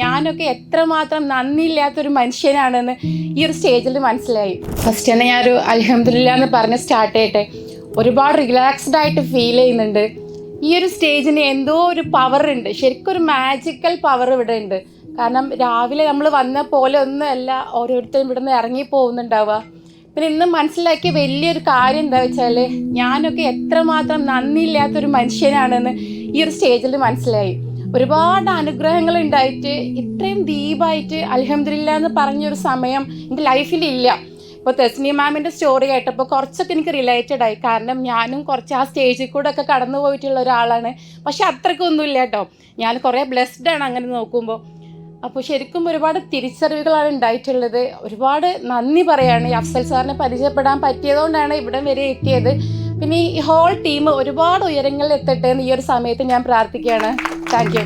ഞാനൊക്കെ എത്രമാത്രം നന്ദിയില്ലാത്തൊരു മനുഷ്യനാണെന്ന് ഈ ഒരു സ്റ്റേജിൽ മനസ്സിലായി. ഫസ്റ്റ് തന്നെ ഞാനൊരു അൽഹംദുലില്ലാ എന്ന് പറഞ്ഞ് സ്റ്റാർട്ട് ചെയ്യട്ടെ. ഒരുപാട് റിലാക്സ്ഡ് ആയിട്ട് ഫീൽ ചെയ്യുന്നുണ്ട്. ഈ ഒരു സ്റ്റേജിന് എന്തോ ഒരു പവർ ഉണ്ട്, ശരിക്കും ഒരു മാജിക്കൽ പവർ ഇവിടെ ഉണ്ട്. കാരണം രാവിലെ നമ്മൾ വന്ന പോലെ ഒന്നുമല്ല ഓരോരുത്തരും ഇവിടെ നിന്ന് ഇറങ്ങി പോകുന്നുണ്ടാവുക. പിന്നെ ഇന്ന് മനസ്സിലാക്കിയ വലിയൊരു കാര്യം എന്താ വെച്ചാൽ ഞാനൊക്കെ എത്രമാത്രം നന്ദിയില്ലാത്തൊരു മനുഷ്യനാണെന്ന് ഈ ഒരു സ്റ്റേജിൽ മനസ്സിലായി. ഒരുപാട് അനുഗ്രഹങ്ങൾ ഉണ്ടായിട്ട് ഇത്രയും ഡീപ്പായിട്ട് അൽഹംദുലില്ലാ എന്ന് പറഞ്ഞൊരു സമയം എൻ്റെ ലൈഫിലില്ല. ഇപ്പോൾ തെസ്നി മാമിൻ്റെ സ്റ്റോറി കേട്ടപ്പോൾ കുറച്ചൊക്കെ എനിക്ക് റിലേറ്റഡ് ആയി. കാരണം ഞാനും കുറച്ച് ആ സ്റ്റേജിൽ കൂടെ ഒക്കെ കടന്നു പോയിട്ടുള്ള ഒരാളാണ്. പക്ഷെ അത്രയ്ക്കൊന്നുമില്ല കേട്ടോ. ഞാൻ കുറേ ബ്ലെസ്ഡ് ആണ് അങ്ങനെ നോക്കുമ്പോൾ. അപ്പോൾ ശരിക്കും ഒരുപാട് തിരിച്ചറിവുകളാണ് ഉണ്ടായിട്ടുള്ളത്. ഒരുപാട് നന്ദി പറയാണ്. ഈ അഫ്സൽ സാറിനെ പരിചയപ്പെടാൻ പറ്റിയതുകൊണ്ടാണ് ഇവിടെ വരെ എത്തിയത്. പിന്നെ ഈ ഹോൾ ടീം ഒരുപാട് ഉയരങ്ങളിൽ എത്തട്ടെ എന്ന് ഈ ഒരു സമയത്ത് ഞാൻ പ്രാർത്ഥിക്കുകയാണ്. Thank you.